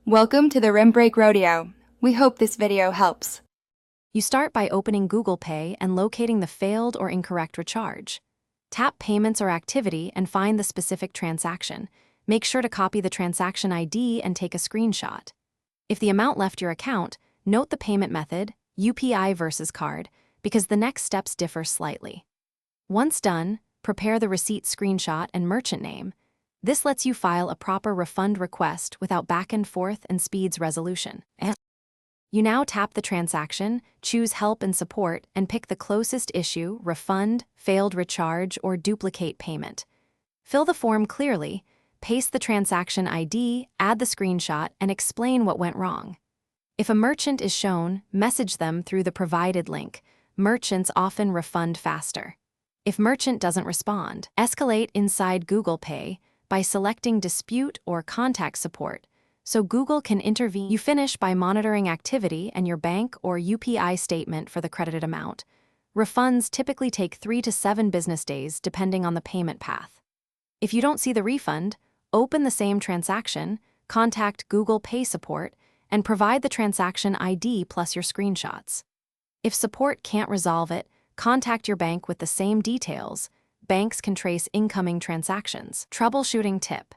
Welcome to the Rim Break Rodeo. We hope this video helps. You start by opening Google Pay and locating the failed or incorrect recharge. Tap Payments or Activity and find the specific transaction. Make sure to copy the transaction ID and take a screenshot. If the amount left your account, note the payment method, UPI versus card, because the next steps differ slightly. Once done, prepare the receipt screenshot and merchant name. This lets you file a proper refund request without back and forth and speeds resolution. You now tap the transaction, choose Help and Support, and pick the closest issue: refund, failed recharge, or duplicate payment. Fill the form clearly, paste the transaction ID, add the screenshot, and explain what went wrong. If a merchant is shown, message them through the provided link. Merchants often refund faster. If merchant doesn't respond, escalate inside Google Pay by selecting Dispute or Contact Support, so Google can intervene. You finish by monitoring activity and your bank or UPI statement for the credited amount. Refunds typically take 3 to 7 business days depending on the payment path. If you don't see the refund, open the same transaction, contact Google Pay Support, and provide the transaction ID plus your screenshots. If support can't resolve it, contact your bank with the same details. Banks can trace incoming transactions. Troubleshooting tip: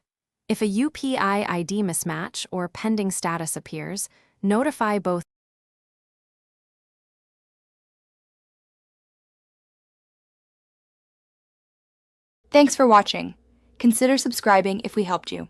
if a UPI ID mismatch or pending status appears, notify both. Thanks for watching. Consider subscribing if we helped you.